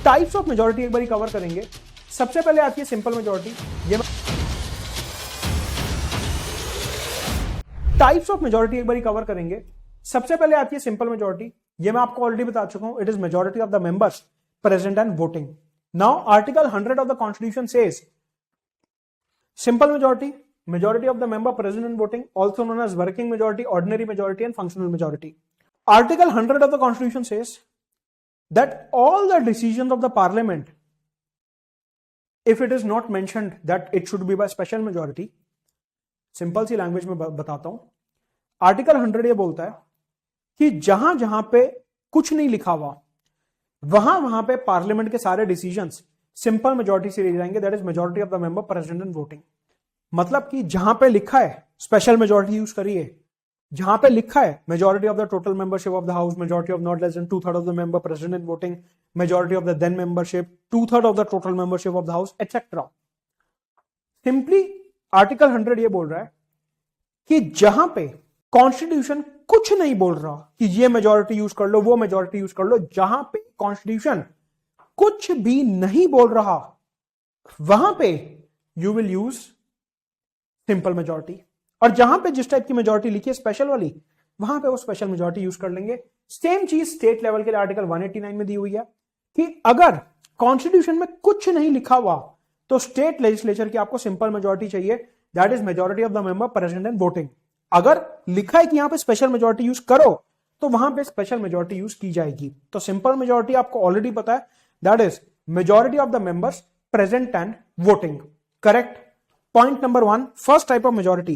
Types of majority एक बार cover करेंगे। सबसे पहले आती है सिंपल मेजॉरिटी। ये टाइप्स ऑफ मेजॉरिटी एक बार कवर करेंगे। सबसे पहले आती है सिंपल मेजॉरिटी। ये मैं आपको ऑलरेडी बता चुका हूं, it is majority of the members present and voting. Now article 100 of the constitution says simple majority, majority of the member present and voting, also known as working majority, ordinary majority and functional majority. Article 100 of the constitution says that all the decisions of the parliament, if it is not mentioned that it should be by special majority, simple सी language में बताता हूं, article 100 ये बोलता है कि जहां जहां पे कुछ नहीं लिखा हुआ वहां वहां पे पार्लियामेंट के सारे डिसीजंस सिंपल मेजॉरिटी से ले जाएंगे, that is majority of the member present and voting. मतलब कि जहां पे लिखा है स्पेशल मेजॉरिटी यूज करिए, जहां पे लिखा है majority of the total membership of the house, majority of not less than 2/3 of the member present and voting, majority of the then membership, 2/3 of the total membership of the house etcetera. Simply article 100 ये बोल रहा है कि जहां पे constitution कुछ नहीं बोल रहा कि ये मेजॉरिटी यूज कर लो, वो मेजॉरिटी यूज कर लो, जहां पे कॉन्स्टिट्यूशन कुछ भी नहीं बोल रहा वहां पे you will use simple majority. और जहां पे जिस टाइप की मेजॉरिटी लिखी है स्पेशल वाली, वहां पे वो स्पेशल मेजॉरिटी यूज कर लेंगे। सेम चीज स्टेट लेवल के लिए आर्टिकल 189 में दी हुई है कि अगर कॉन्स्टिट्यूशन में कुछ नहीं लिखा हुआ तो स्टेट लेजिस्लेचर की आपको सिंपल मेजॉरिटी चाहिए, that is majority of the member present and voting. अगर लिखा है कि यहां पे स्पेशल मेजॉरिटी यूज करो तो वहां पे स्पेशल मेजॉरिटी यूज की जाएगी। तो सिंपल मेजॉरिटी आपको ऑलरेडी पता है, that is majority of the members present and voting. Correct. Point number 1, first type of majority.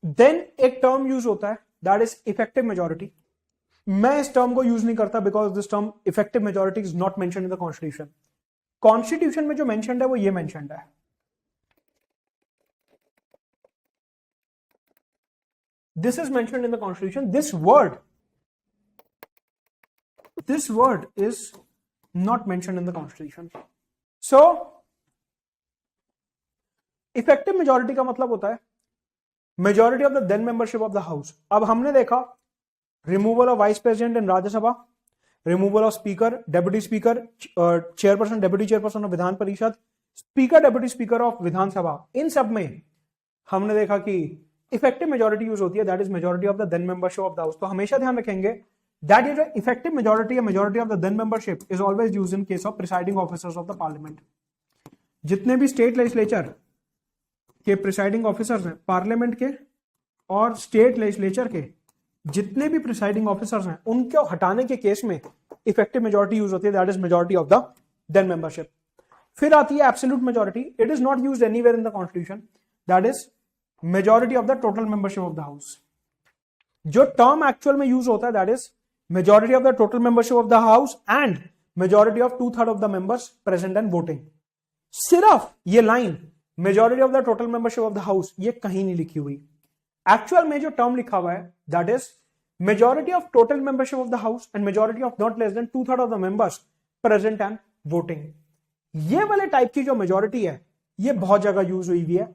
Then एक टर्म यूज होता है दैट इज इफेक्टिव मेजॉरिटी। मैं इस टर्म को यूज नहीं करता because this term effective majority is not mentioned in the constitution. Constitution में जो मेंशन्ड है वो ये मेंशन्ड है, this is mentioned in the constitution. This word is not mentioned in the constitution. So effective majority का मतलब होता है majority of the then membership of the house. अब हमने देखा removal of vice president in Rajya Sabha, removal of speaker, deputy speaker, chairperson, deputy chairperson of Vidhan Parishad, speaker, deputy speaker of विधानसभा, इन सब में हमने देखा कि इफेक्टिव मेजॉरिटी यूज होती है, that is majority of the then membership of the house. तो हमेशा ध्यान रखेंगे दैट इज इफेक्टिव मेजॉरिटी या majority of the then membership is always used in case of presiding officers of the parliament. जितने भी state legislature के presiding officers हैं parliament के और स्टेट लेजिस्लेचर के जितने भी प्रिसाइडिंग ऑफिसर्स हैं उनको हटाने के केस में इफेक्टिव मेजॉरिटी यूज होती है, that is majority of the then membership. फिर आती है absolute majority. It is not used anywhere in the constitution, that is majority of the total membership of the house. जो term actual में use होता है that is majority of the total membership of the house and majority of 2/3 of the members present and voting. सिर्फ ये line majority of the total membership of the house ये कहीं नहीं लिखी हुई। एक्चुअल में जो टर्म लिखा हुआ है that is majority of total membership of the house and majority of not less than 2/3 of the members present and voting. ये वाले टाइप की जो मेजॉरिटी है ये बहुत जगह यूज हुई है।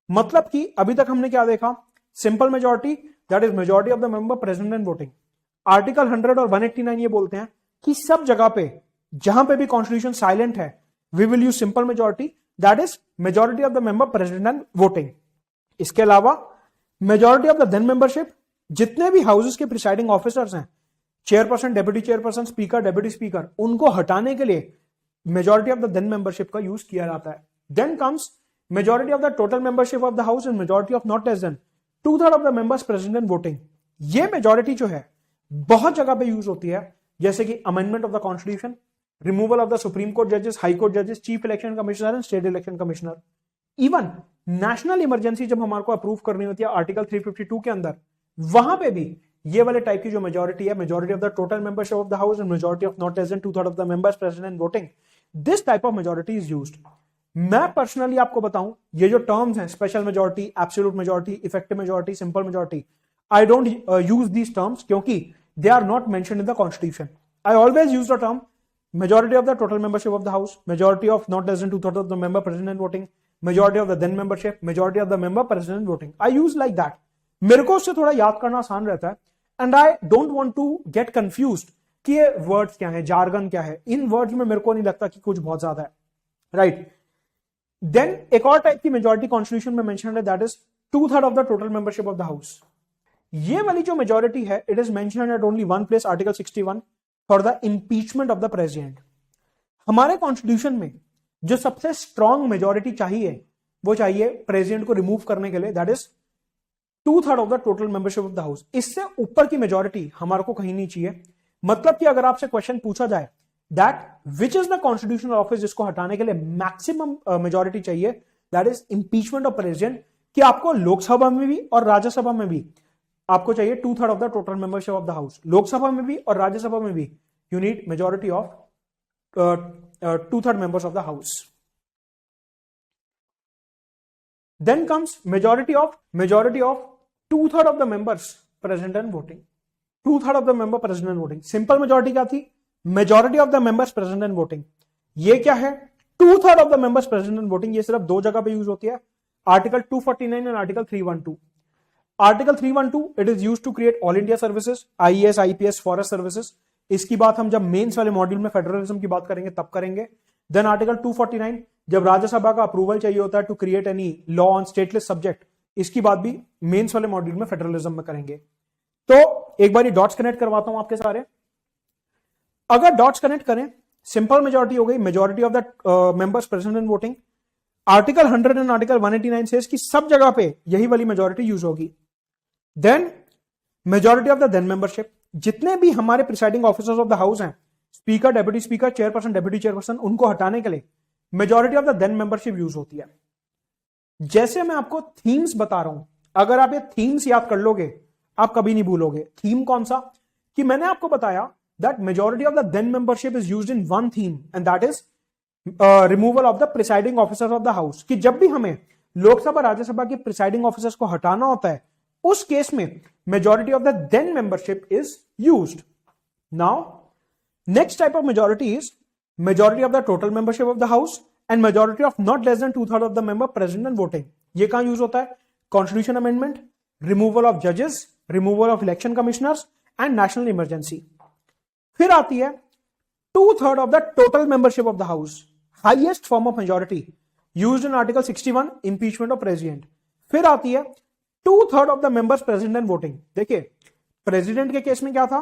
मतलब कि अभी तक हमने क्या देखा, simple majority that is majority of the member present and voting. Article 100 और 189 ये बोलते हैं कि सब जगह पे जहां पे भी कॉन्स्टिट्यूशन साइलेंट है we will use simple majority, that is majority of the member present and voting. इसके अलावा majority of the then membership, जितने भी हाउसेस के प्रिसाइडिंग ऑफिसर्स हैं, chairperson, deputy chairperson, speaker, deputy speaker, उनको हटाने के लिए majority of the then membership का यूज किया जाता है। Then comes majority of the total membership of the house and majority of not less than 2/3 of the members present and voting। ये majority जो है बहुत जगह पे यूज होती है, जैसे कि amendment of the constitution, removal of the supreme court judges, high court judges, chief election commissioner and state election commissioner। even national emergency जब हमारे को अप्रूव करनी होती है आर्टिकल 352 के अंदर, वहां पे भी ये वाले टाइप की जो मेजॉरिटी है, majority of the total membership of the house and majority of not less than 2/3 of the members present and voting, this type of majority is used. मैं पर्सनली आपको बताऊं ये जो टर्म्स हैं special majority, absolute majority, effective majority, simple majority, I don't use these terms क्योंकि they are not mentioned in the constitution. I always use the term majority of the total membership of the house, majority of not less than 2/3 of the member present and voting, majority of the then membership, majority of the member present and voting. I use like that, मेरे को उससे थोड़ा याद करना आसान रहता है and I don't want to get confused कि ये वर्ड्स क्या है, जार्गन क्या है, इन वर्ड्स में मेरे को नहीं लगता कि कुछ बहुत ज्यादा है, राइट। देन एक और टाइप की मेजोरिटी कॉन्स्टिट्यूशन में मेंशन है, that is 2/3 of the total membership of the house. ये वाली जो मेजोरिटी है, it is mentioned at only one place, article 61 for the impeachment of the president. हमारे कॉन्स्टिट्यूशन में जो सबसे स्ट्रॉन्ग मेजोरिटी चाहिए वो चाहिए प्रेसिडेंट को रिमूव करने के लिए, that is 2/3 of the total membership of the house. इससे ऊपर की मेजोरिटी हमारे को कहीं नहीं चाहिए। मतलब कि अगर आपसे क्वेश्चन पूछा जाए that which is the constitutional office जिसको हटाने के लिए मैक्सिमम मेजोरिटी चाहिए, that is impeachment of president, कि आपको लोकसभा में भी और राज्यसभा में भी आपको चाहिए 2/3 of the total membership of the house. Lok Sabha में भी और राज्यसभा में भी you need majority of 2/3 members of the house. Then comes majority of 2/3 of the members present and voting. 2/3 of the member present and voting. Simple majority क्या थी? Majority of the members present and voting. ये क्या है? 2/3 of the members present and voting. ये सिर्फ दो जगह पे यूज होती है, आर्टिकल 249 और article 312. Article 312 it is use to create all India services, IAS, IPS, forest services. इसकी बात हम जब मेंस वाले मॉड्यूल में फेडरलिज्म की बात करेंगे तब करेंगे। देन आर्टिकल 249 जब राज्यसभा का अप्रूवल चाहिए होता है to create any law on stateless subject, इसकी बात भी मेंस वाले मॉड्यूल में फेडरलिज्म में करेंगे। तो एक बार डॉट्स कनेक्ट करवाता हूं आपके सारे। अगर डॉट्स कनेक्ट करें, सिंपल मेजोरिटी हो गई, majority of the members present in voting. Article 100 and article 189 से कि सब जगह पे यही वाली मेजोरिटी यूज होगी। Then majority of the then membership, जितने भी हमारे presiding officers of the house हैं, speaker, deputy speaker, chairperson, deputy chairperson, उनको हटाने के लिए majority of the then membership use होती है। जैसे मैं आपको थीम्स बता रहा हूं, अगर आप ये थीम्स याद कर लोगे आप कभी नहीं भूलोगे। थीम कौन सा? कि मैंने आपको बताया that majority of the then membership is used in one theme and that is removal of the presiding officers of the house. कि जब भी हमें लोकसभा राज्यसभा के प्रिसाइडिंग ऑफिसर्स को हटाना होता है, उस केस में majority of the then membership is used. Now next type of majority is majority of the total membership of the house and majority of not less than 2/3 of the member present and voting. ये कहां use होता है? Constitution amendment, removal of जजेस, removal of election commissioners and national emergency. फिर आती है 2/3 of the total membership of the house, highest form of majority used in article 61, impeachment of president. फिर आती है 2/3 of the members present and voting. देखिए president के case में क्या था?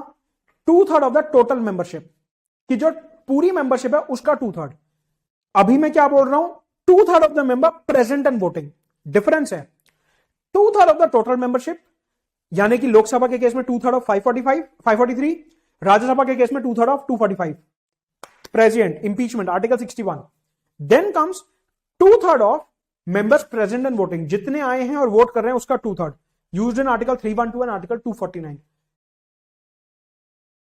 2/3 ऑफ द टोटल मेंबरशिप, कि जो पूरी मेंबरशिप है उसका 2/3। अभी मैं क्या बोल रहा हूं? 2/3 of the member present and voting. Difference है 2/3 ऑफ द टोटल मेंबरशिप, यानी कि लोकसभा के केस में 2/3 ऑफ 543, राज्यसभा के केस में 2/3 of 245। President, impeachment, article 61। Then comes 2/3 of members present and voting, जितने आए हैं और वोट कर रहे हैं उसका 2/3, used in article 312 and article 249।